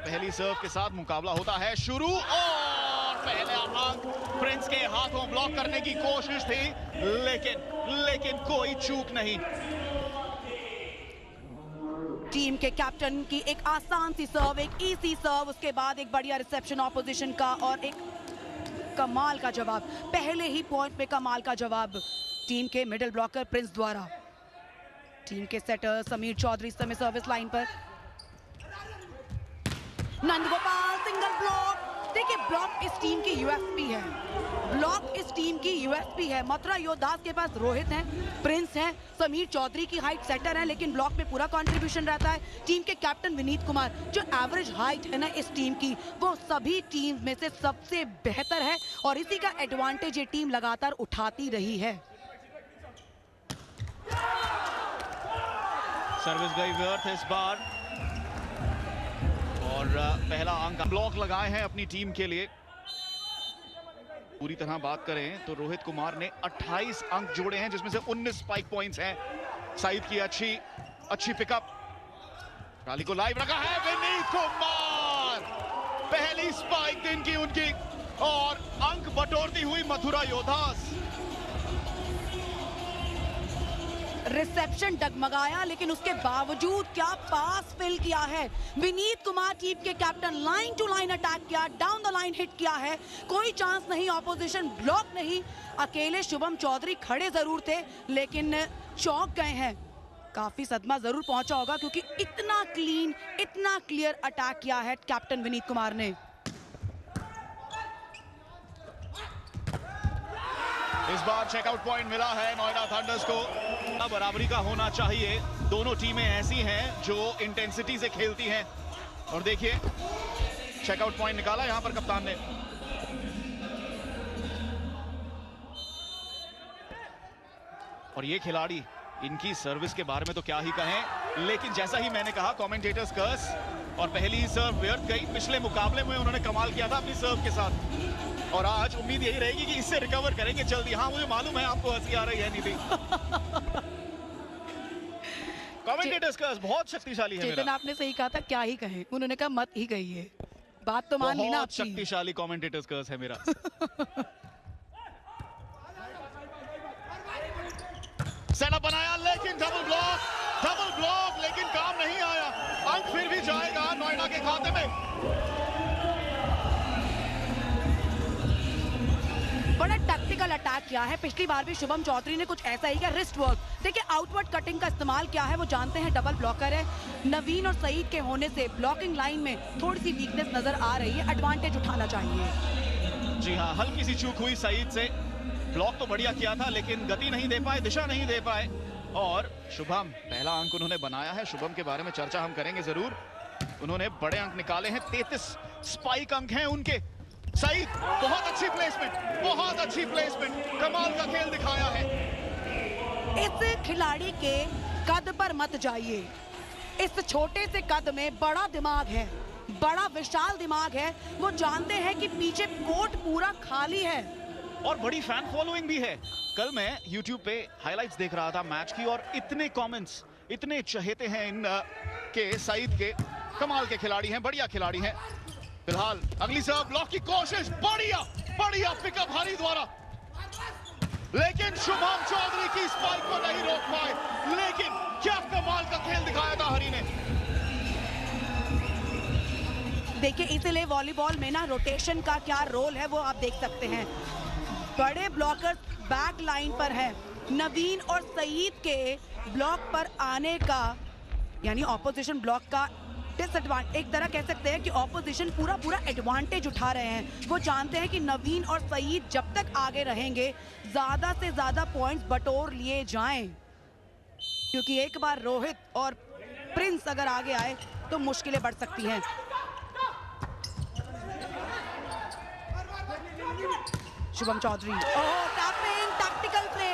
पहली सर्व के साथ मुकाबला होता है शुरू और पहला अंक प्रिंस के हाथों ब्लॉक करने की कोशिश थी, लेकिन कोई चूक नहीं। टीम के कैप्टन की एक आसान सी सर्व, एक इजी सर्व, उसके बाद एक बढ़िया रिसेप्शन ऑपोजिशन का और एक कमाल का जवाब, पहले ही पॉइंट पे कमाल का जवाब टीम के मिडिल ब्लॉकर प्रिंस द्वारा। टीम के सेटर समीर चौधरी इस समय सर्विस लाइन पर। Nandgopal single block. देखिए ब्लॉक इस टीम की यूएसपी है, ब्लॉक इस टीम की यूएसपी है। मथुरा योद्धास के पास रोहित हैं, प्रिंस हैं, समीर चौधरी की हाइट सेटर है, लेकिन ब्लॉक में पूरा कंट्रीब्यूशन रहता है। टीम के कैप्टन विनीत कुमार, जो एवरेज हाइट है ना इस टीम की, वो सभी टीम में से सबसे बेहतर है और इसी का एडवांटेज ये टीम लगातार उठाती रही है। सर्विस गई व्यर्थ इस बार और पहला अंक ब्लॉक लगाए हैं अपनी टीम के लिए। पूरी तरह बात करें तो रोहित कुमार ने 28 अंक जोड़े हैं, जिसमें से 19 स्पाइक पॉइंट्स हैं। सईद की अच्छी पिकअप, रैली को लाइव रखा है विनीत कुमार, पहली स्पाइक दिन की उनकी और अंक बटोरती हुई मथुरा योद्धास। रिसेप्शन डगमगाया, लेकिन उसके बावजूद क्या पास फिल किया है विनीत कुमार। टीम के captain line to line attack किया, डाउन द लाइन हिट किया है, कोई चांस नहीं, ऑपोजिशन ब्लॉक नहीं। अकेले शुभम चौधरी खड़े जरूर थे लेकिन चौंक गए हैं। काफी सदमा जरूर पहुंचा होगा क्योंकि इतना क्लीन, इतना क्लियर अटैक किया है कैप्टन विनीत कुमार ने। इस बार चेकआउट पॉइंट मिला है नोएडा थंडर्स को। बराबरी का होना चाहिए, दोनों टीमें ऐसी हैं जो इंटेंसिटी से खेलती हैं और देखिए चेकआउट पॉइंट निकाला यहां पर कप्तान ने। और ये खिलाड़ी, इनकी सर्विस के बारे में तो क्या ही कहें, लेकिन जैसा ही मैंने कहा कमेंटेटर्स कर्स, और पहली ही सर्व व्यर्थ गई। पिछले मुकाबले में उन्होंने कमाल किया था अपनी सर्व के साथ और आज उम्मीद यही रहेगी कि इससे रिकवर करेंगे जल्दी। हाँ मुझे मालूम है आपको हंसी आ रही है निधि। कमेंटेटर्स कर्स बहुत शक्तिशाली है। चेतन आपने सही कहा था, क्या ही कहें, उन्होंने कहा मत ही कहिए, बात तो मान ली ना आपकी। शक्तिशाली कमेंटेटर्स कर्स है मेरा। सेटअप बनाया लेकिन डबल ब्लॉक लेकिन काम नहीं आया। अंक फिर भी जाएगा नोएडा के खाते में। बड़ा टैक्टिकल अटैक किया है, पिछली बार भी शुभम चौधरी ने कुछ ऐसा ही किया। रिस्ट वर्क देखिए, आउटवर्ड कटिंग का इस्तेमाल किया है, वो जानते हैं डबल ब्लॉकर है। नवीन और सईद के होने से ब्लॉकिंग लाइन में थोड़ी सी वीकनेस नजर आ रही है, एडवांटेज उठाना चाहिए। जी हाँ, हल्की सी चूक हुई सईद से। ब्लॉक तो बढ़िया किया था लेकिन गति नहीं दे पाए, दिशा नहीं दे पाए। और शुभम, पहला अंक उन्होंने बनाया है। शुभम के बारे में चर्चा हम करेंगे जरूर, उन्होंने बड़े अंक निकाले हैं, 33 स्पाइक अंक हैं उनके। सईद बहुत अच्छी प्लेसमेंट, कमाल का खेल दिखाया है। इस खिलाड़ी के कद पर मत जाइए, इस छोटे से कद में बड़ा दिमाग है, बड़ा विशाल दिमाग है। वो जानते हैं कि पीछे कोर्ट पूरा खाली है और बड़ी फैन फॉलोइंग भी है। कल मैं YouTube पे हाइलाइट्स देख रहा था मैच की और इतने कमेंट्स, इतने चहेते हैं इन के सईद के। कमाल के खिलाड़ी हैं, बढ़िया खिलाड़ी हैं। फिलहाल अगली सर्व ब्लॉक की कोशिश, बढ़िया पिकअप हरी द्वारा, लेकिन शुभम चौधरी की स्पाइक को नहीं रोक पाए। लेकिन क्या कमाल का खेल दिखाया था हरी ने। देखिए इसलिए वॉलीबॉल में ना रोटेशन का क्या रोल है वो आप देख सकते हैं। बड़े ब्लॉकर्स बैक लाइन पर हैं, नवीन और सईद के ब्लॉक पर आने का यानी ऑपोजिशन ब्लॉक का डिसएडवांटेज, एक तरह कह सकते हैं कि ऑपोजिशन पूरा एडवांटेज उठा रहे हैं। वो जानते हैं कि नवीन और सईद जब तक आगे रहेंगे ज्यादा से ज्यादा पॉइंट्स बटोर लिए जाएं, क्योंकि एक बार रोहित और प्रिंस अगर आगे आए तो मुश्किलें बढ़ सकती हैं। Shubham Chaudhary, tapping, tactical play,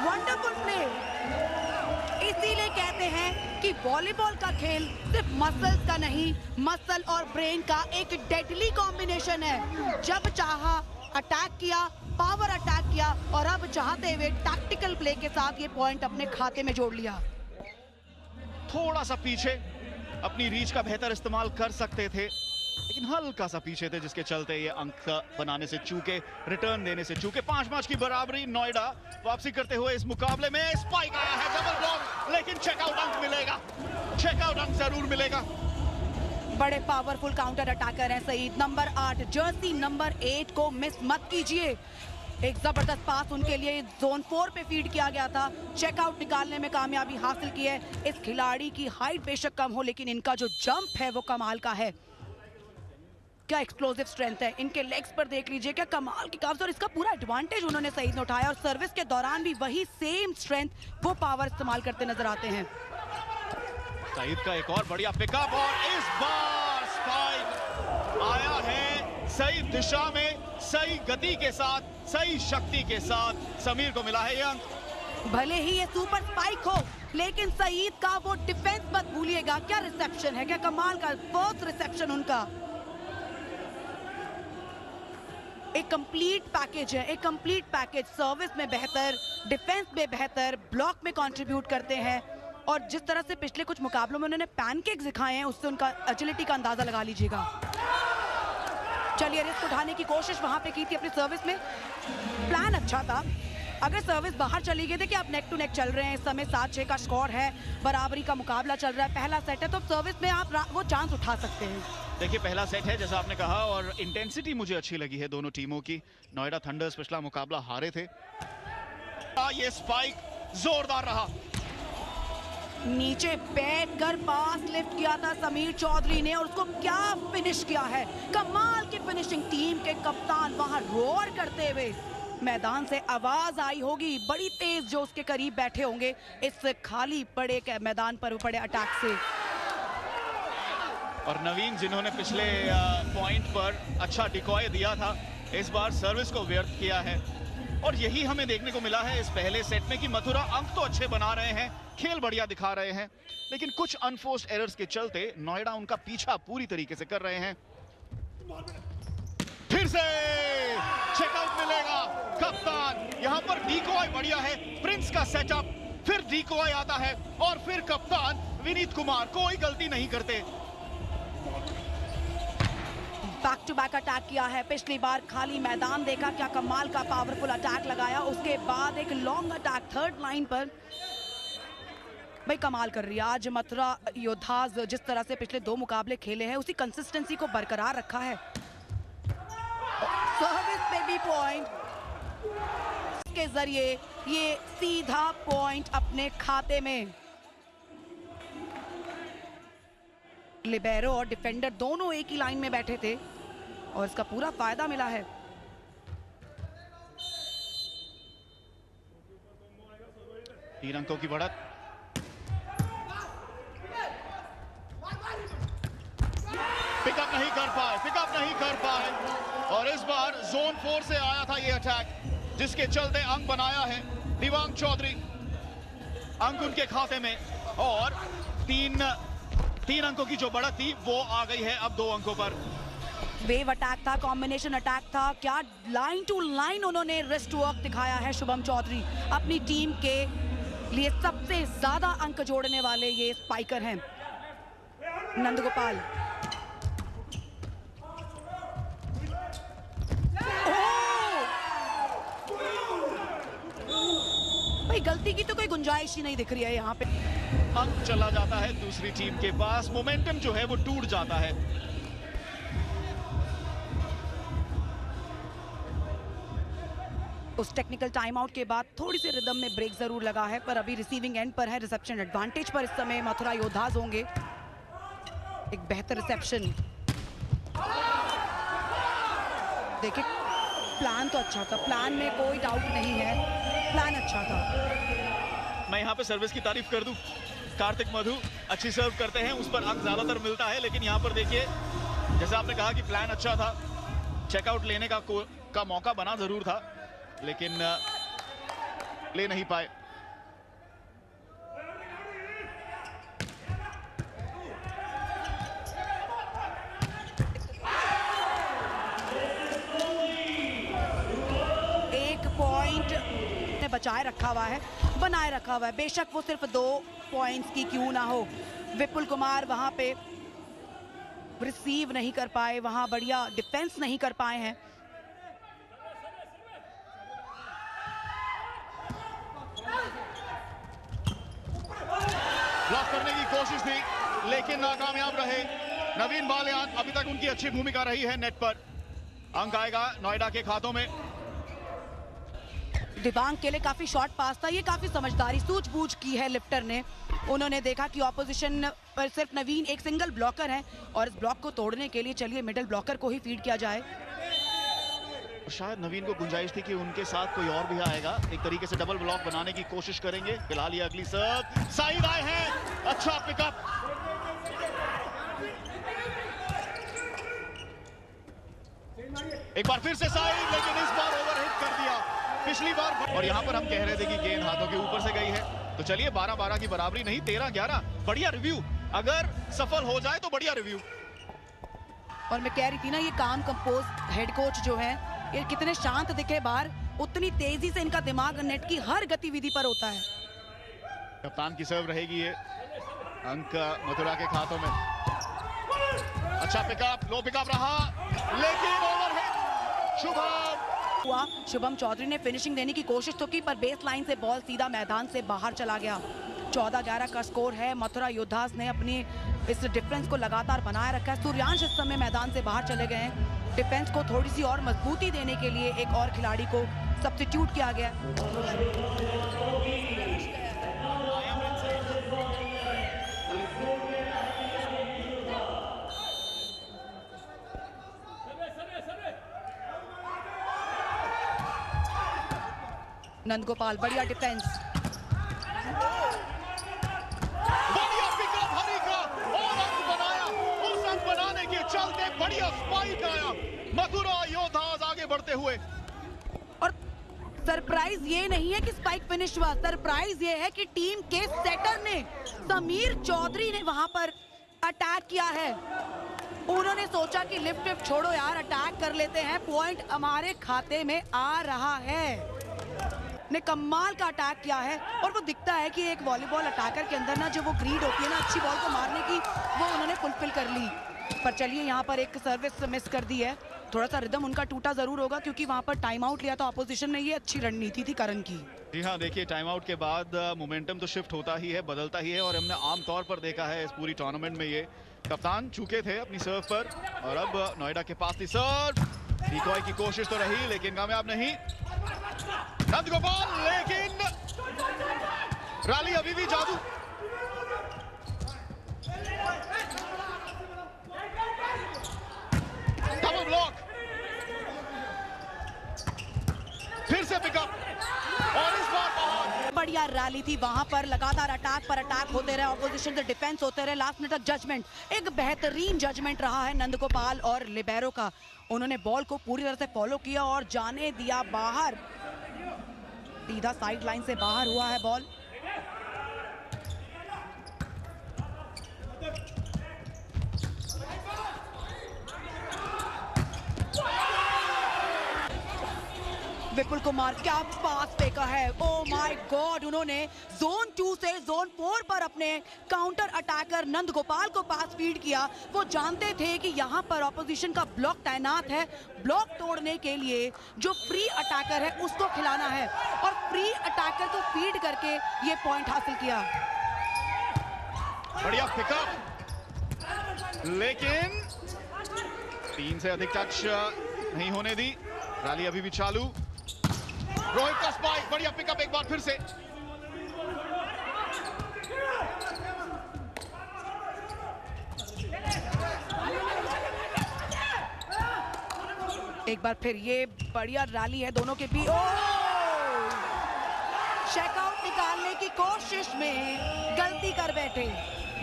wonderful play. इसीलिए कहते हैं कि वॉलीबॉल का खेल सिर्फ मसल्स का नहीं, मसल और ब्रेन का एक डेडली कॉम्बिनेशन है। जब चाहा अटैक किया, पावर अटैक किया और अब चाहते हुए टैक्टिकल प्ले के साथ ये पॉइंट अपने खाते में जोड़ लिया। थोड़ा सा पीछे अपनी रीच का बेहतर इस्तेमाल कर सकते थे, लेकिन हल्का सा पीछे थे, जिसके चलते ये अंक बनाने से चूके, रिटर्न देने से चूके। 5-5 की बराबरी। नोएडा वापसी करते हुए इस मुकाबले में। स्पाइक आया है, डबल ब्लॉक, लेकिन चेकआउट अंक मिलेगा, चेकआउट अंक जरूर मिलेगा। बड़े पावरफुल काउंटर अटैकर हैं सईद। नंबर 8 जर्सी नंबर 8 को मिस मत कीजिए। एक जबरदस्त पास उनके लिए जोन 4 पे फीड किया गया था, चेकआउट निकालने में कामयाबी हासिल की है। इस खिलाड़ी की हाइट बेशक कम हो, लेकिन इनका जो जंप है वो कमाल का है। क्या एक्सप्लोसिव स्ट्रेंथ है इनके लेग्स पर, देख लीजिए क्या कमाल की काफ्स, और इसका पूरा एडवांटेज उन्होंने सईद ने उठाया। और सर्विस के दौरान भी वही सेम स्ट्रेंथ, वो पावर इस्तेमाल करते नजर आते हैं। सईद का एक और बढ़िया पिकअप, और इस बार स्पाइक आया है सही दिशा में, सही गति के साथ, सही शक्ति के साथ। समीर को मिला है ये अंक। भले ही ये सुपर स्पाइक हो, लेकिन सईद का वो डिफेंस मत भूलिएगा। क्या रिसेप्शन है, क्या कमाल का फर्स्ट रिसेप्शन उनका। एक कंप्लीट पैकेज है, एक कंप्लीट पैकेज। सर्विस में बेहतर, डिफेंस में बेहतर, ब्लॉक में कंट्रीब्यूट करते हैं। और जिस तरह से पिछले कुछ मुकाबलों में उन्होंने पैनकेक्स दिखाए हैं, उससे उनका एजिलिटी का अंदाजा लगा लीजिएगा। चलिए, रिस्क उठाने की कोशिश वहां पे की थी अपनी सर्विस में। प्लान अच्छा था। अगर सर्विस बाहर चली गई थी कि आप नेक टू नेक चल रहे हैं, इस समय 7-6 का स्कोर है, बराबरी का मुकाबला चल रहा है, पहला सेट है, तो सर्विस में आप वो चांस उठा सकते हैं। देखिए, पहला सेट है जैसा आपने कहा, और इंटेंसिटी मुझे अच्छी लगी है दोनों टीमों की। नोएडा थंडर्स पिछला मुकाबला हारे थे। ये स्पाइक जोरदार रहा। नीचे बैठकर पास लिफ्ट किया था समीर चौधरी ने, और उसको क्या फिनिश किया है। कमाल की फिनिशिंग। टीम के कप्तान वहां रोर करते हुए, मैदान से आवाज आई होगी बड़ी तेज, जो उसके करीब बैठे होंगे इस खाली पड़े मैदान पर पड़े अटैक से। और नवीन, जिन्होंने पिछले पॉइंट पर अच्छा डिकॉय दिया था, इस बार सर्विस को व्यर्थ किया है। और यही हमें देखने को मिला है इस पहले सेट में कि मथुरा अंक तो अच्छे बना रहे हैं, खेल बढ़िया दिखा रहे हैं, लेकिन कुछ अनफोर्स्ड एरर्स के चलते नोएडा उनका पीछा पूरी तरीके से कर रहे हैं। फिर से चेकआउट मिलेगा। कप्तान, यहां पर डिकॉय बढ़िया है, प्रिंस का सेटअप, फिर डिकॉय आता है, और फिर कप्तान विनीत कुमार कोई गलती नहीं करते। बैक टू बैक अटैक किया है। पिछली बार खाली मैदान देखा, क्या कमाल का पावरफुल अटैक लगाया। उसके बाद एक लॉन्ग अटैक थर्ड लाइन पर। भाई कमाल कर रही है आज मथुरा योद्धाज। जिस तरह से पिछले 2 मुकाबले खेले हैं, उसी कंसिस्टेंसी को बरकरार रखा है। सर्विस पे भी पॉइंट के जरिए ये सीधा पॉइंट अपने खाते में। लिबेरो और डिफेंडर दोनों एक ही लाइन में बैठे थे, और इसका पूरा फायदा मिला है। तीन अंकों की बढ़त। पिकअप नहीं कर पाए, पिकअप नहीं कर पाए। और इस बार जोन 4 से आया था ये अटैक, जिसके चलते अंक बनाया है दिवांग चौधरी। अंक उनके खाते में, और तीन अंकों की जो बढ़त थी वो आ गई है अब 2 अंकों पर। वेव अटैक था, कॉम्बिनेशन अटैक था, क्या लाइन टू लाइन उन्होंने रिस्ट वर्क दिखाया है शुभम चौधरी। अपनी टीम के लिए सबसे ज्यादा अंक जोड़ने वाले ये स्पाइकर हैं नंदगोपाल। भाई गलती की तो कोई गुंजाइश ही नहीं दिख रही है यहाँ पे। अंक चला जाता है दूसरी टीम के पास, मोमेंटम जो है वो टूट जाता है। उस टेक्निकल टाइम आउट के बाद थोड़ी सी रिदम में ब्रेक जरूर लगा है, पर अभी रिसीविंग एंड पर है, रिसेप्शन एडवांटेज पर इस समय मथुरा योद्धाज होंगे। एक बेहतर रिसेप्शन। देखिए प्लान तो अच्छा था, प्लान में कोई डाउट नहीं है, प्लान अच्छा था। मैं यहाँ पे सर्विस की तारीफ कर दूं, कार्तिक मधु अच्छी सर्व करते हैं, उस पर अंक ज्यादातर मिलता है। लेकिन यहाँ पर देखिए, जैसे आपने कहा कि प्लान अच्छा था, चेकआउट लेने का मौका बना जरूर था, लेकिन ले नहीं पाए। एक पॉइंट ने बचाए रखा हुआ है, बनाए रखा हुआ है, बेशक वो सिर्फ 2 पॉइंट्स की क्यों ना हो। विपुल कुमार वहां पे रिसीव नहीं कर पाए, वहां बढ़िया डिफेंस नहीं कर पाए हैं। ब्लॉक करने की कोशिश थी लेकिन नाकामयाब रहे नवीन बालियान। अभी तक उनकी अच्छी भूमिका रही है नेट पर। अंक आएगा नोएडा के खातों में। दिबांग के लिए काफी शॉर्ट पास था, ये काफी समझदारी सूझबूझ की है लिफ्टर ने। उन्होंने देखा कि ऑपोजिशन पर सिर्फ नवीन एक सिंगल ब्लॉकर है और इस ब्लॉक को तोड़ने के लिए चलिए मिडिल ब्लॉकर को ही फीड किया जाए। शायद नवीन को गुंजाइश थी कि उनके साथ कोई और भी आएगा, एक तरीके से डबल ब्लॉक बनाने की कोशिश करेंगे। फिलहाल ये अगली सर्व साइड आए हैं, अच्छा पिकअप। एक बार फिर से साइड, लेकिन इस बार ओवरहिट कर दिया पिछली बार। और यहां पर हम कह रहे थे कि गेंद हाथों के ऊपर से गई है, तो चलिए 12-12 की बराबरी नहीं 13-11। बढ़िया रिव्यू, अगर सफल हो जाए तो बढ़िया रिव्यू। और मैं कह रही थी ना, ये काम कंपोज हेड कोच जो है, ये कितने शांत दिखे बाहर, उतनी तेजी से इनका दिमाग नेट की हर गतिविधि पर होता है। कप्तान की सर्व रहेगी ये। अंक मथुरा के खातों में। अच्छा पिकअप, लो पिकअप रहा लेकिन ओवरहिट। शुभम चौधरी ने फिनिशिंग देने की कोशिश तो की, पर बेस लाइन से बॉल सीधा मैदान से बाहर चला गया। 14-11 का स्कोर है। मथुरा योद्धास ने अपनी इस डिफेंस को लगातार बनाए रखा है। सूर्यांश इस समय मैदान से बाहर चले गए हैं। डिफेंस को थोड़ी सी और मजबूती देने के लिए एक और खिलाड़ी को सब्स्टिट्यूट किया गया। नंदगोपाल, बढ़िया डिफेंस। बढ़िया पिकअप हरी का और अंक बनाया। उस अंक बनाने के चलते बढ़िया स्पाइक आया। मथुरा योद्धास आगे बढ़ते हुए। और सरप्राइज ये नहीं है कि स्पाइक फिनिश हुआ, सरप्राइज ये है कि टीम के सेटर ने, समीर चौधरी ने वहां पर अटैक किया है। उन्होंने सोचा कि लिफ्ट छोड़ो यार, अटैक कर लेते हैं, पॉइंट हमारे खाते में आ रहा है। ने कमाल का अटैक किया है और वो दिखता है कि एक वॉलीबॉल अटैकर के अंदर ना जो वो ग्रीड होती है ना अच्छी बॉल को मारने की, वो उन्होंने फुलफिल कर ली। पर चलिए यहाँ पर एक सर्विस मिस कर दी है। थोड़ा सा रिदम उनका टूटा जरूर होगा क्योंकि वहां पर टाइम आउट लिया था ऑपोजिशन ने। ये अच्छी रणनीति थी करण की। जी हाँ, देखिए टाइम आउट के बाद मोमेंटम तो शिफ्ट होता ही है, बदलता ही है और हमने आमतौर पर देखा है इस पूरी टूर्नामेंट में। ये कप्तान चूके थे अपनी सर्व पर और अब नोएडा के पास थी सर्व। डिकॉय की कोशिश तो रही लेकिन कामयाब नहीं। नंदगोपाल, लेकिन रैली अभी भी जादू। डबल ब्लॉक, फिर से पिकअप और इस बार बाहर। बढ़िया रैली थी वहां पर, लगातार अटैक पर अटैक होते रहे, ऑपोजिशन से डिफेंस होते रहे। लास्ट मिनट तक जजमेंट, एक बेहतरीन जजमेंट रहा है नंदगोपाल और लिबेरो का। उन्होंने बॉल को पूरी तरह से फॉलो किया और जाने दिया बाहर। सीधा साइड लाइन से बाहर हुआ है बॉल। विपुल कुमार, क्या पास फेंका है, ओ माय गॉड। उन्होंने जोन 2 से जोन 4 पर अपने काउंटर अटैकर नंदगोपाल को पास फीड किया। वो जानते थे कि यहाँ पर ऑपोजिशन का ब्लॉक तैनात है, ब्लॉक तोड़ने के लिए जो फ्री अटैकर है उसको खिलाना है और फ्री अटैकर को फीड करके ये पॉइंट हासिल किया। बढ़िया पिकअप, लेकिन 3 से अधिक टच नहीं होने दी। रैली अभी भी चालू। रोहित का स्पाइक, बढ़िया पिकअप एक बार फिर से। एक बार फिर ये बढ़िया रैली है दोनों के बीच। चेकआउट निकालने की कोशिश में गलती कर बैठे।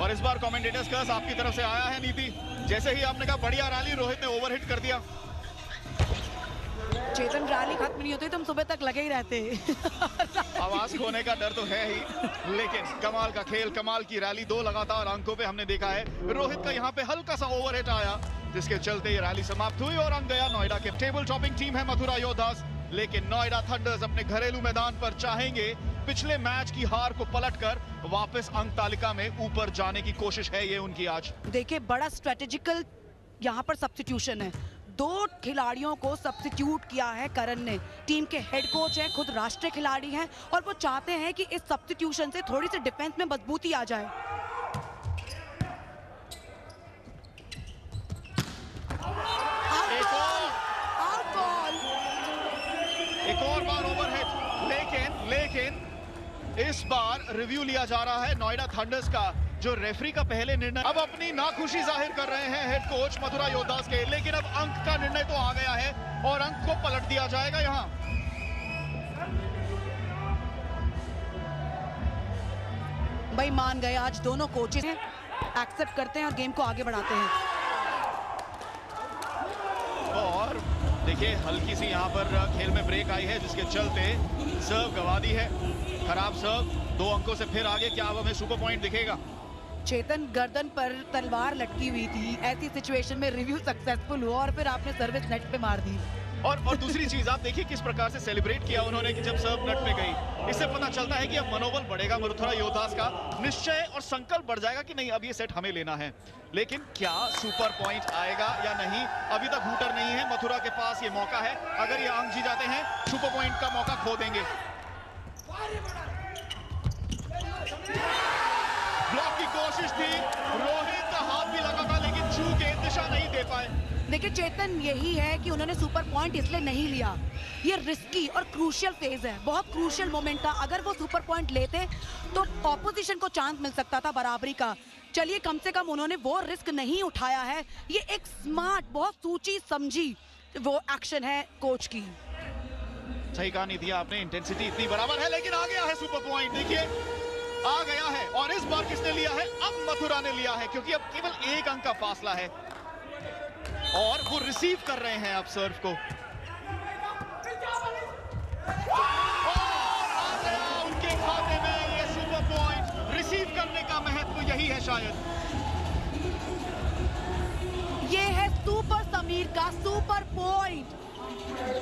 और इस बार कमेंटेटर्स कर्स आपकी तरफ से आया है नीति। जैसे ही आपने कहा बढ़िया रैली, रोहित ने ओवरहिट कर दिया। चेतन, रैली खत्म नहीं होती तुम सुबह तक लगे ही रहते। आवाज खोने का डर तो है ही, लेकिन कमाल का खेल, कमाल की रैली। 2 लगातार अंकों पे हमने देखा है। रोहित का यहाँ पे हल्का सा ओवरहिट आया जिसके चलते ये रैली समाप्त हुई और अंक गया नोएडा के। टेबल टॉपिंग टीम है मथुरा योद्धास, लेकिन नोएडा थंडर्स अपने घरेलू मैदान पर चाहेंगे पिछले मैच की हार को पलटकर वापस अंक तालिका में ऊपर जाने की कोशिश है ये उनकी आज। देखिए, बड़ा स्ट्रेटेजिकल यहाँ पर सब्स्टिट्यूशन है। 2 खिलाड़ियों को सब्स्टिट्यूट किया है करण ने। टीम के हेड कोच हैं, खुद राष्ट्रीय खिलाड़ी हैं और वो चाहते हैं कि इस सब्स्टिट्यूशन से थोड़ी सी डिफेंस में मजबूती आ जाए। एक और बार ओवरहेड, लेकिन इस बार रिव्यू लिया जा रहा है नोएडा थंडर्स का, जो रेफरी का पहले निर्णय। अब अपनी नाखुशी जाहिर कर रहे हैं हेड कोच मथुरा योद्धास के, लेकिन अब अंक का निर्णय तो आ गया है और अंक को पलट दिया जाएगा यहां। भाई मान गए, आज दोनों कोचेस एक्सेप्ट करते हैं और गेम को आगे बढ़ाते हैं। और देखिए हल्की सी यहां पर खेल में ब्रेक आई है, जिसके चलते सर्व गवा दी है। खराब सर्व, 2 अंकों से फिर आगे। क्या अब हमें सुपर पॉइंट दिखेगा? चेतन गर्दन पर तलवार लटकी हुई थी, ऐसी सिचुएशन में रिव्यू सक्सेसफुल हुआ और फिर आपने सर्विस नेट पे मार दी। और दूसरी चीज आप देखिए किस प्रकार से सेलिब्रेट किया उन्होंने कि जब सर्व नेट पे गई। इससे पता चलता है कि अब मनोबल बढ़ेगा मथुरा योद्धास का, निश्चय और संकल्प बढ़ जाएगा कि नहीं अब ये सेट हमें लेना है। लेकिन क्या सुपर पॉइंट आएगा या नहीं, अभी तक हूटर नहीं है। मथुरा के पास ये मौका है, अगर ये अंक जी जाते हैं सुपर पॉइंट का मौका खो देंगे। ब्लॉक की कोशिश थी, रोहित का हाथ भी लगा था लेकिन चूके दिशा नहीं दे पाए। देखिए चेतन, यही है कि उन्होंने सुपर पॉइंट इसलिए नहीं लिया। ये रिस्की और क्रूशियल फेज है, बहुत क्रूशियल मोमेंट था। अगर वो सुपर पॉइंट लेते तो ऑपोजिशन को चांस मिल सकता था बराबरी का। चलिए कम से कम उन्होंने वो रिस्क नहीं उठाया है। ये एक स्मार्ट, बहुत सोची समझी वो एक्शन है कोच की। सही कहा निधिया आपने, इंटेंसिटी इतनी बराबर है लेकिन आ गया है सुपर पॉइंट। देखिए आ गया है और इस बार किसने लिया है? अब मथुरा ने लिया है, क्योंकि अब केवल 1 अंक का फासला है और वो रिसीव कर रहे हैं अब सर्व को। और आ गया उनके खाते में ये सुपर पॉइंट। रिसीव करने का महत्व यही है शायद। ये है सुपर समीर का सुपर पॉइंट।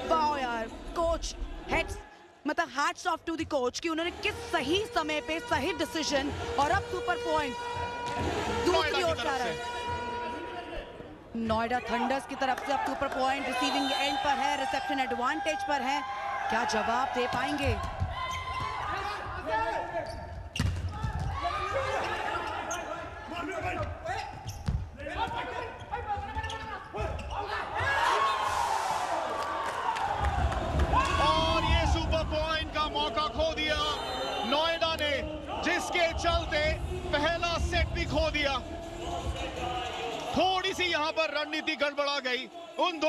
वाओ यार, कोच हेड्स मतलब hats off to the coach कि उन्होंने किस सही समय पे सही डिसीजन, और अब सुपर पॉइंट दूसरी ओर जा रहा है। नोएडा थंडर्स की तरफ से अब सुपर पॉइंट रिसीविंग एंड पर है, रिसेप्शन एडवांटेज पर है। क्या जवाब दे पाएंगे? और ये सुपर पॉइंट का मौका खो दिया नोएडा ने, जिसके चलते पहला सेट भी खो दिया। थोड़ी सी यहां पर रणनीति गड़बड़ा गई उन दो